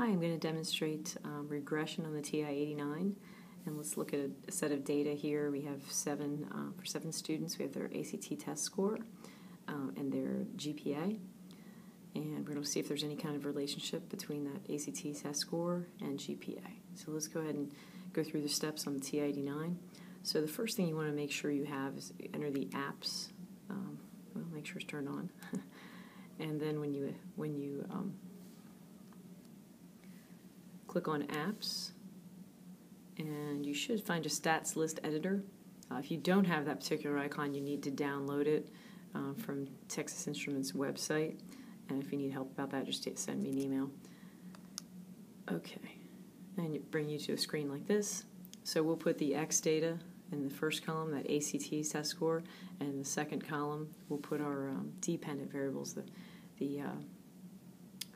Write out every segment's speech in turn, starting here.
Hi, I'm going to demonstrate regression on the TI-89, and let's look at a set of data here. We have for 7 students. We have their ACT test score and their GPA, and we're going to see if there's any kind of relationship between that ACT test score and GPA. So let's go ahead and go through the steps on the TI-89. So the first thing you want to make sure you have is enter the apps. Well, make sure it's turned on, and then when you click on Apps, and you should find a Stats List Editor. If you don't have that particular icon, you need to download it from Texas Instruments website, and if you need help about that, just send me an email. Okay, and it bring you to a screen like this. So we'll put the X data in the first column, that ACT test score, and in the second column we'll put our dependent variables,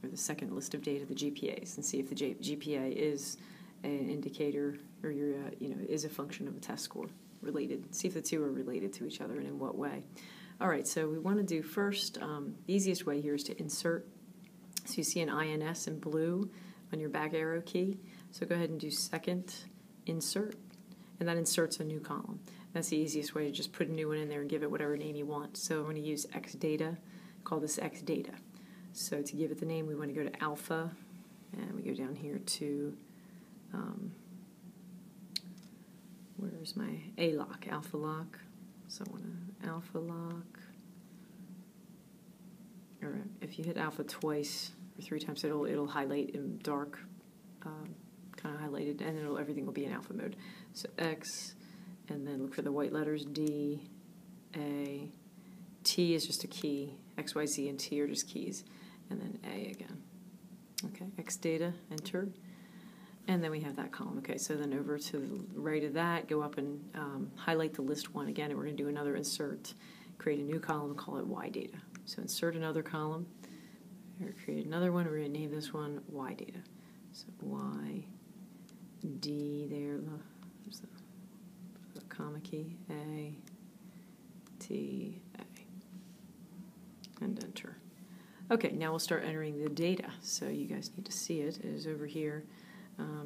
or the second list of data, the GPAs, and see if the GPA is an indicator, or is a function of a test score related. See if the two are related to each other and in what way. All right, so we want to do first, the easiest way here is to insert. So you see an INS in blue on your back arrow key. So go ahead and do second insert, and that inserts a new column. That's the easiest way to just put a new one in there and give it whatever name you want. So I'm going to use X data, call this X data. So to give it the name, we want to go to alpha, and we go down here to, where's my A-lock, alpha lock. So I want to alpha lock. Or if you hit alpha twice or 3 times, it'll highlight in dark, kind of highlighted, and then everything will be in alpha mode. So X, and then look for the white letters D, A, T is just a key. X, Y, Z, and T are just keys. And then A again. Okay, X data, enter. And then we have that column. Okay, so then over to the right of that, go up and highlight the list 1 again, and we're going to do another insert. Create a new column and call it Y data. So insert another column, or create another one. We're going to name this one Y data. So Y, D there, there's the comma key, A, T, A, and enter. Okay, now we'll start entering the data. So you guys need to see it. It is over here.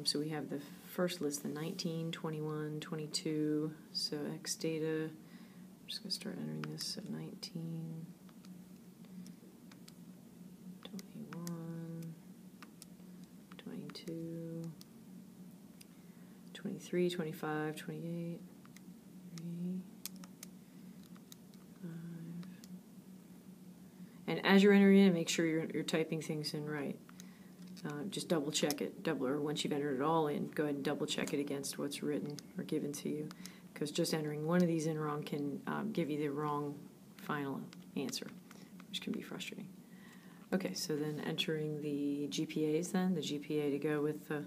So we have the first list, the 19, 21, 22. So X data, I'm just going to start entering this. So 19, 21, 22, 23, 25, 28, 3, 5. And as you're entering in, make sure you're typing things in right. Just double check it, or once you've entered it all in, go ahead and double check it against what's written or given to you, because just entering one of these in wrong can give you the wrong final answer, which can be frustrating. Okay, so then entering the GPAs then. The GPA to go with the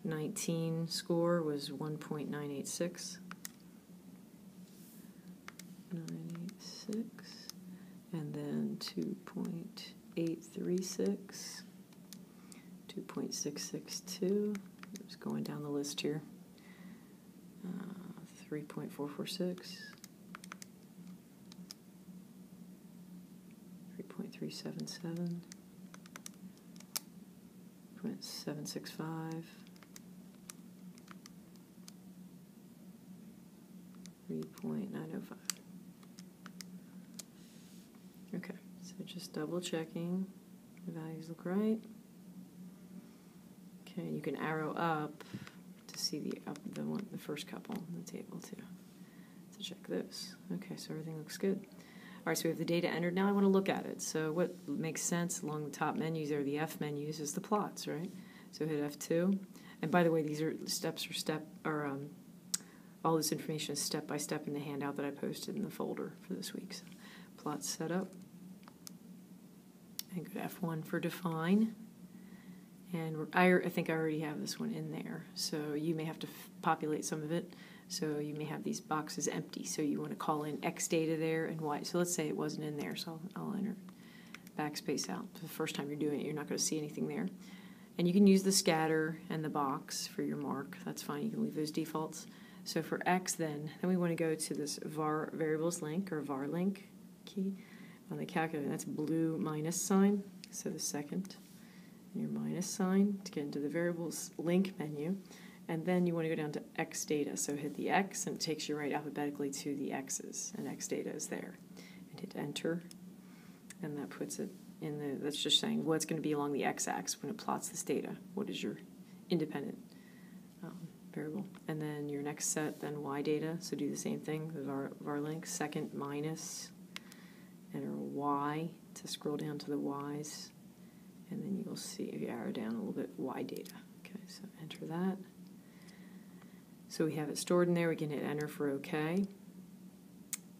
19 score was 1.986. 986. And then 2.836, 2.662, just going down the list here, 3.446, 3.377, 0.765, 3.905. Okay, so just double checking the values look right. Okay, you can arrow up to see the first couple in the table too. To check this. Okay, so everything looks good. All right, so we have the data entered. Now I want to look at it. So what makes sense along the top menus or the F menus is the plots, right? So hit F2. And by the way, these are all this information is step by step in the handout that I posted in the folder for this week. So plots set up. And go to F1 for define. And I think I already have this one in there. So you may have to populate some of it. So you may have these boxes empty. So you want to call in X data there and Y. So let's say it wasn't in there. So I'll enter backspace out. The first time you're doing it, you're not going to see anything there. And you can use the scatter and the box for your mark. That's fine. You can leave those defaults. So for X then we want to go to this var variables link or var link key on the calculator. That's blue minus sign. So the second, and your minus. minus sign to get into the variables link menu, and then you want to go down to X data. So hit the X, and it takes you right alphabetically to the X's, and X data is there. And hit enter, and that puts it in the, that's just saying what's going to be along the X-axis when it plots this data. What is your independent variable? And then your next set, then Y data, so do the same thing with var link, second minus, enter Y to scroll down to the Y's, and then you'll see, if you arrow down a little bit, Y data. Okay, so enter that. So we have it stored in there. We can hit enter for OK.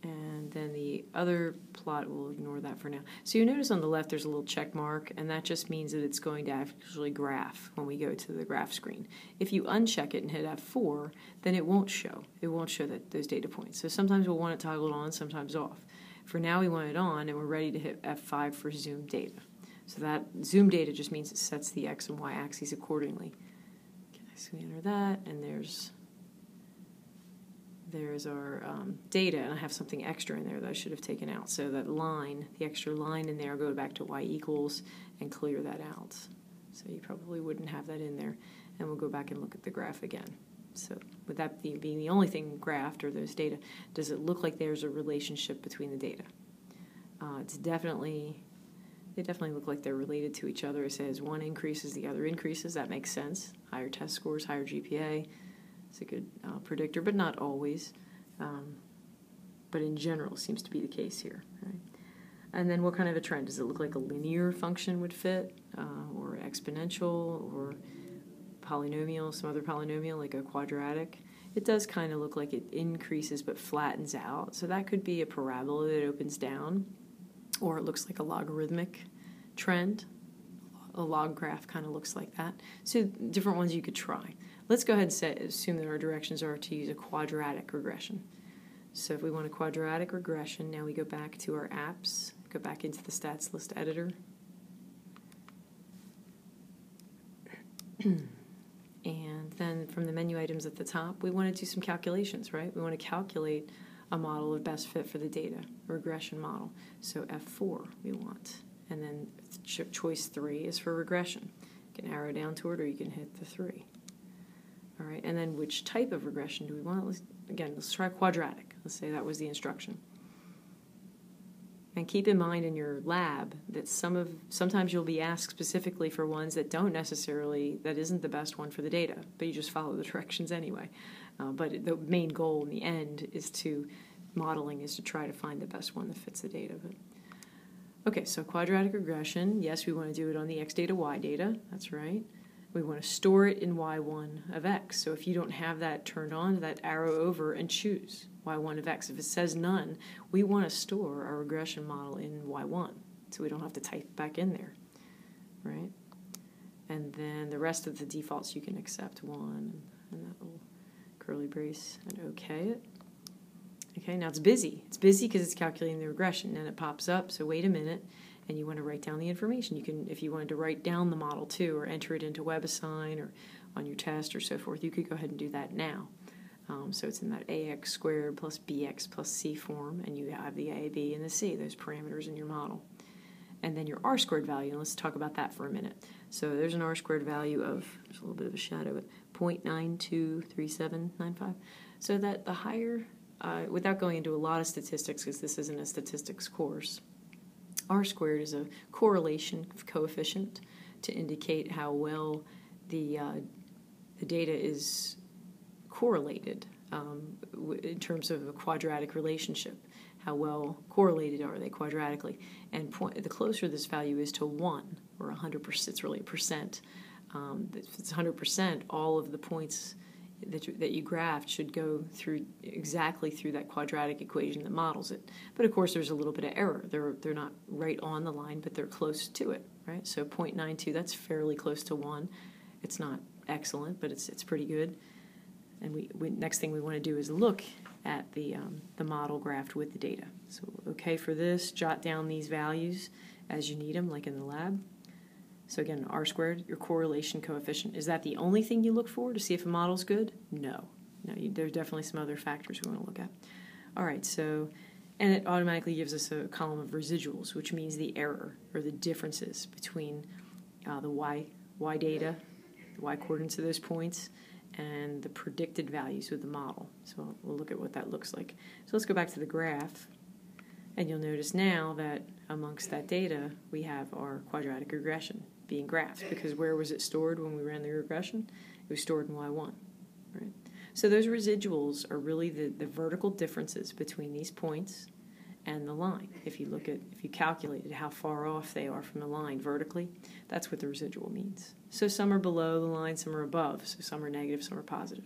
And then the other plot, we'll ignore that for now. So you notice on the left there's a little check mark, and that just means that it's going to actually graph when we go to the graph screen. If you uncheck it and hit F4, then it won't show. It won't show those data points. So sometimes we'll want it toggled on, sometimes off. For now we want it on, and we're ready to hit F5 for zoom data. So that zoom data just means it sets the X and Y axes accordingly. Okay, so we enter that, and there's our data, and I have something extra in there that I should have taken out. So that line, the extra line in there, I'll go back to Y equals and clear that out. So you probably wouldn't have that in there. And we'll go back and look at the graph again. So with that being the only thing graphed, or those data, does it look like there's a relationship between the data? They definitely look like they're related to each other. It says one increases, the other increases. That makes sense. Higher test scores, higher GPA. It's a good predictor, but not always. But in general, seems to be the case here. Right? And then what kind of a trend? Does it look like a linear function would fit, or exponential, or polynomial, some other polynomial, like a quadratic? It does kind of look like it increases but flattens out. So that could be a parabola that opens down, or it looks like a logarithmic trend. A log graph kind of looks like that. So different ones you could try. Let's go ahead and assume that our directions are to use a quadratic regression. So if we want a quadratic regression, now we go back to our apps, go back into the stats list editor. And then from the menu items at the top, we want to do some calculations, right? We want to calculate a model of best fit for the data, a regression model. So F4 we want. And then choice 3 is for regression. You can arrow down to it, or you can hit the 3. All right, and then which type of regression do we want? Let's try quadratic. Let's say that was the instruction. And keep in mind in your lab that sometimes you'll be asked specifically for ones that that isn't the best one for the data, but you just follow the directions anyway. But the main goal in the end is modeling is to try to find the best one that fits the data. Okay, so quadratic regression, yes, we want to do it on the X data, Y data, that's right. We want to store it in Y1 of X. So if you don't have that turned on, that arrow over and choose Y1 of X. If it says none, we want to store our regression model in Y1, so we don't have to type back in there, right? And then the rest of the defaults you can accept, 1, and that little curly brace, and OK it. Okay, now it's busy. It's busy because it's calculating the regression, and it pops up, so wait a minute, and you want to write down the information. You can, if you wanted to write down the model too, or enter it into WebAssign, or on your test, or so forth, you could go ahead and do that now. So it's in that ax squared plus bx plus c form, and you have the a, b, and the c, those parameters in your model. And then your r squared value, and let's talk about that for a minute. So there's an r squared value of, there's a little bit of a shadow, but 0.923795. So that the higher, without going into a lot of statistics, because this isn't a statistics course, r squared is a correlation coefficient to indicate how well the data is correlated in terms of a quadratic relationship. How well correlated are they quadratically? And the closer this value is to 1, or 100%, it's really a percent. If it's 100%, all of the points that you graphed should go exactly through that quadratic equation that models it. But of course, there's a little bit of error. They're not right on the line, but they're close to it, right? So 0.92, that's fairly close to 1. It's not excellent, but it's pretty good. And next thing we want to do is look at the model graphed with the data. So okay for this, jot down these values as you need them, like in the lab. So again, r squared, your correlation coefficient. Is that the only thing you look for to see if a model's good? No. There's definitely some other factors we want to look at. All right, so, and it automatically gives us a column of residuals, which means the error or the differences between the y y data, the y coordinates of those points, and the predicted values with the model. So we'll look at what that looks like. So let's go back to the graph, and you'll notice now that amongst that data, we have our quadratic regression being graphed, because where was it stored when we ran the regression? It was stored in y1, right? So those residuals are really the vertical differences between these points and the line. If you calculated how far off they are from the line vertically, that's what the residual means. So some are below the line, some are above, so some are negative, some are positive.